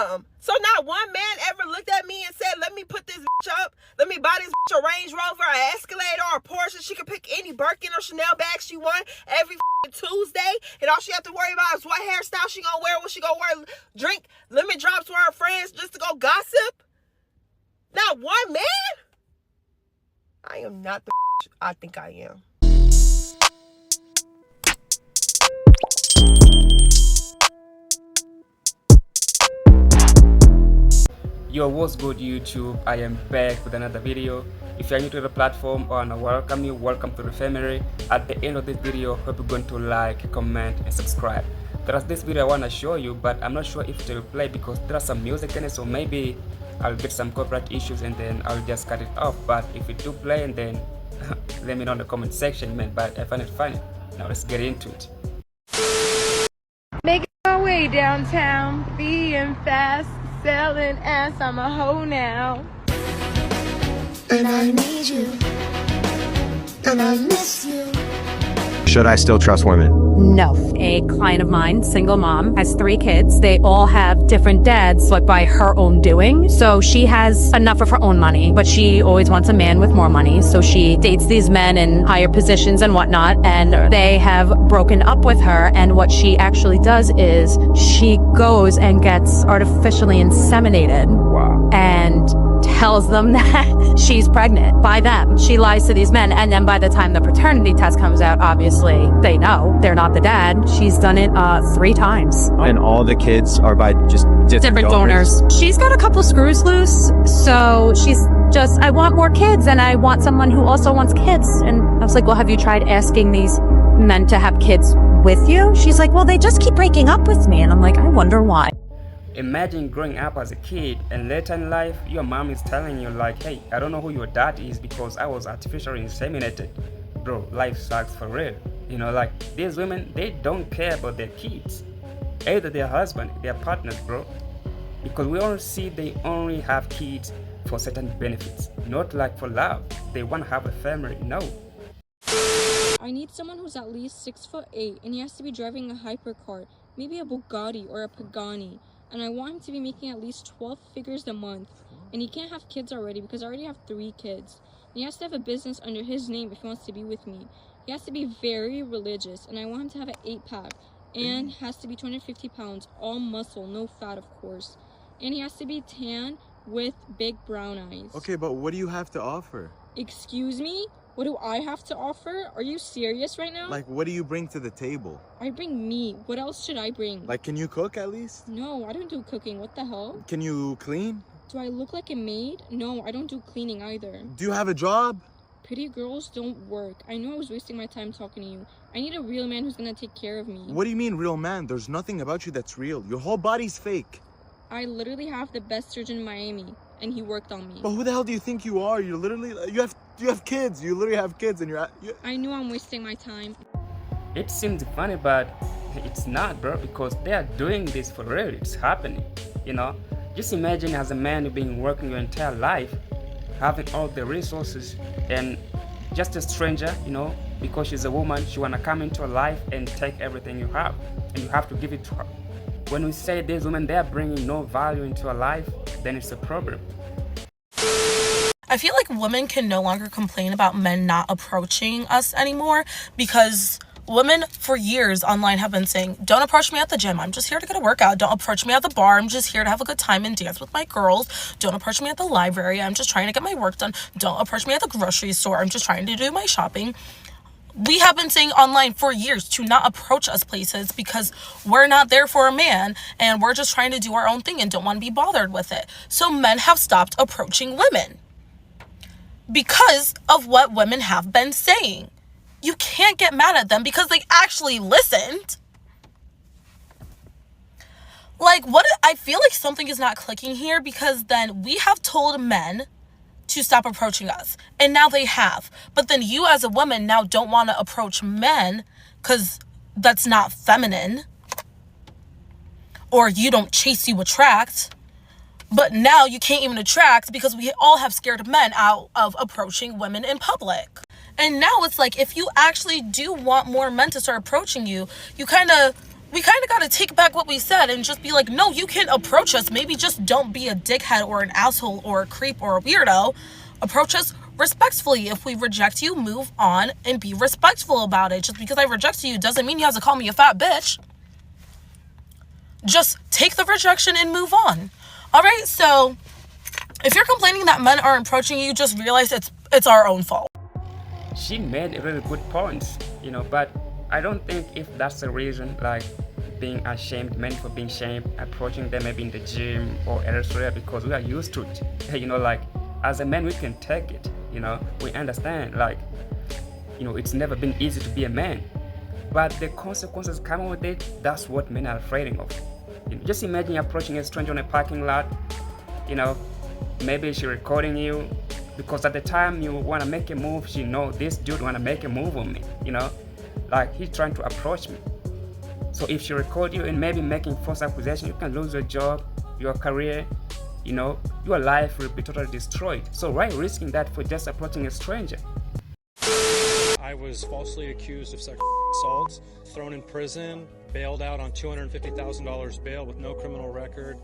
am. So not one man ever looked at me and said, let me put this bitch up. Let me buy this bitch a Range Rover, an Escalade, or a Porsche. She can pick any Birkin or Chanel bag she want every Tuesday. And all she have to worry about is what hairstyle she gonna wear, what she gonna wear, drink lemon drops with her friends just to go gossip. Not one man? I am not the bitch I think I am. Yo, what's good YouTube? I am back with another video. If you are new to the platform, I want to welcome you. Welcome to the family. At the end of this video, hope you're going to like, comment, and subscribe. There's this video I want to show you, but I'm not sure if it will play because there's some music in it, so maybe I'll get some copyright issues and then I'll just cut it off. But if it do play, and then let me know in the comment section, man. But I find it funny. Now let's get into it. Making my way downtown, being fast, selling ass, I'm a hoe now. And I need you, and I miss you. Should I still trust women? No. A client of mine, single mom, has 3 kids. They all have different dads, but by her own doing. So she has enough of her own money, but she always wants a man with more money. So she dates these men in higher positions and whatnot, and they have broken up with her. And what she actually does is she goes and gets artificially inseminated. Wow. And tells them that she's pregnant by them. She lies to these men, and then by the time the paternity test comes out, obviously they know they're not the dad. She's done it 3 times. And all the kids are by just different donors. She's got a couple screws loose, so she's just, I want more kids, and I want someone who also wants kids. And I was like, well, have you tried asking these men to have kids with you? She's like, well, they just keep breaking up with me. And I'm like, I wonder why. Imagine growing up as a kid and later in life your mom is telling you like, hey, I don't know who your dad is because I was artificially inseminated. Bro, life sucks for real. You know, like these women, they don't care about their kids, either their husband, their partners, bro, because we all see they only have kids for certain benefits, not like for love. They want to have a family. No. I need someone who's at least 6'8" and he has to be driving a hypercar, maybe a Bugatti or a Pagani. And I want him to be making at least 12 figures a month. And he can't have kids already because I already have 3 kids. And he has to have a business under his name if he wants to be with me. He has to be very religious, and I want him to have an 8-pack. And has to be 250 pounds, all muscle, no fat, of course. And he has to be tan with big brown eyes. Okay, but what do you have to offer? Excuse me? What do I have to offer? Are you serious right now? Like, what do you bring to the table? I bring meat. What else should I bring? Like, can you cook at least? No, I don't do cooking. What the hell? Can you clean? Do I look like a maid? No, I don't do cleaning either. Do you have a job? Pretty girls don't work. I knew I was wasting my time talking to you. I need a real man who's gonna take care of me. What do you mean, real man? There's nothing about you that's real. Your whole body's fake. I literally have the best surgeon in Miami, and he worked on me. But who the hell do you think you are? You're literally, you have kids. You literally have kids, and I knew I'm wasting my time. It seems funny, but it's not, bro, because they are doing this for real. It's happening, you know. Just imagine as a man you've been working your entire life, having all the resources, and just a stranger, you know, because she's a woman, she wanna come into your life and take everything you have, and you have to give it to her. When we say these women, they are bringing no value into your life, then it's a problem. I feel like women can no longer complain about men not approaching us anymore because women for years online have been saying, don't approach me at the gym. I'm just here to get a workout. Don't approach me at the bar. I'm just here to have a good time and dance with my girls. Don't approach me at the library. I'm just trying to get my work done. Don't approach me at the grocery store. I'm just trying to do my shopping. We have been saying online for years to not approach us places because we're not there for a man and we're just trying to do our own thing and don't want to be bothered with it. So men have stopped approaching women because of what women have been saying. You can't get mad at them because they actually listened. Like, what? I feel like something is not clicking here because then we have told men to stop approaching us, and now they have. But then you as a woman now don't want to approach men because that's not feminine, or you don't chase, you attract. But now you can't even attract because we all have scared men out of approaching women in public. And now it's like, if you actually do want more men to start approaching you, you kind of we kind of got to take back what we said and just be like, no, you can approach us. Maybe just don't be a dickhead or an asshole or a creep or a weirdo. Approach us respectfully. If we reject you, move on and be respectful about it. Just because I reject you doesn't mean you have to call me a fat bitch. Just take the rejection and move on. All right, so if you're complaining that men aren't approaching you, just realize it's our own fault. She made really good points, but I don't think if that's the reason, like being ashamed, men for being ashamed, approaching them maybe in the gym or elsewhere, because we are used to it. Like as a man, we can take it, we understand, like, it's never been easy to be a man, but the consequences coming with it, that's what men are afraid of. Just imagine approaching a stranger on a parking lot, maybe she recording you, because at the time you want to make a move, she know this dude want to make a move on me, like he's trying to approach me. So if she record you and maybe making false accusation, you can lose your job, your career, your life will be totally destroyed. So why risking that for just approaching a stranger? I was falsely accused of sexual assault, thrown in prison, bailed out on $250,000 bail with no criminal record.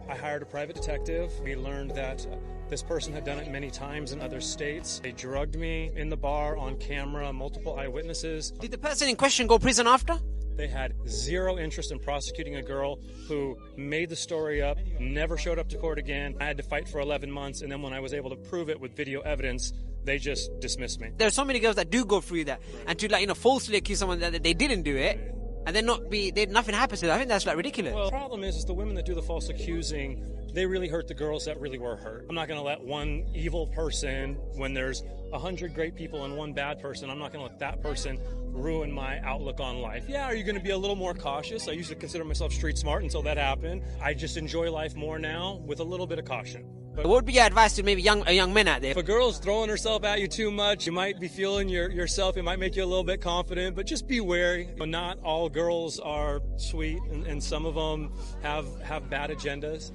I hired a private detective. We learned that this person had done it many times in other states. They drugged me in the bar on camera, multiple eyewitnesses. Did the person in question go prison after? They had zero interest in prosecuting a girl who made the story up, never showed up to court again. I had to fight for 11 months, and then when I was able to prove it with video evidence, they just dismissed me. There are so many girls that do go through that, and to falsely accuse someone that they didn't do it, and then nothing happens to them. I think that's ridiculous. Well, the problem is the women that do the false accusing, they really hurt the girls that really were hurt. I'm not going to let one evil person, when there's 100 great people and one bad person, I'm not going to let that person ruin my outlook on life. Yeah, are you going to be a little more cautious? I used to consider myself street smart until that happened. I just enjoy life more now with a little bit of caution. But what would be your advice to maybe young men out there? If a girl's throwing herself at you too much, you might be feeling yourself. It might make you a little bit confident, but just be wary. Not all girls are sweet, and some of them have bad agendas.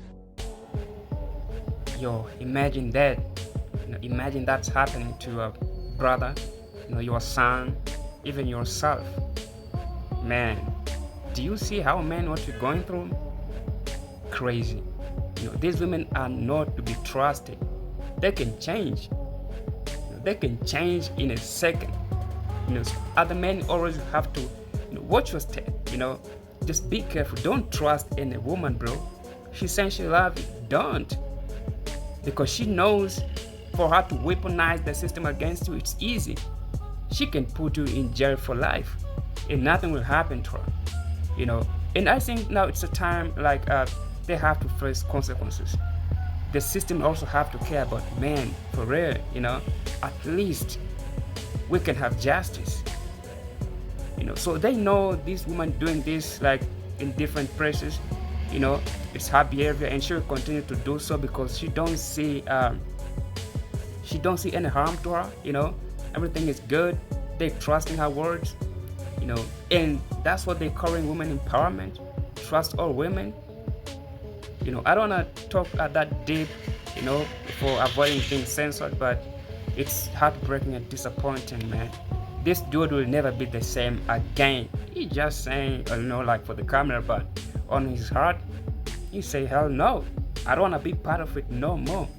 Yo, imagine that. Imagine that's happening to a brother, your son, even yourself. Man, do you see how men what you're going through? Crazy. These women are not to be trusted. They can change. They can change in a second. Other men always have to watch your step. Just be careful. Don't trust any woman, bro. She's saying she loves you. Don't. Because she knows for her to weaponize the system against you, it's easy. She can put you in jail for life and nothing will happen to her. And I think now it's a time like they have to face consequences. The system also have to care about men for real, at least we can have justice. So they know this woman doing this like in different places, it's her behavior, and she will continue to do so because she don't see any harm to her. Everything is good. They trust in her words, and that's what they calling women empowerment. Trust all women. I don't want to talk that deep, for avoiding being censored, but it's heartbreaking and disappointing, man. This dude will never be the same again. He just saying, like for the camera, but on his heart, he say, hell no. I don't want to be part of it no more.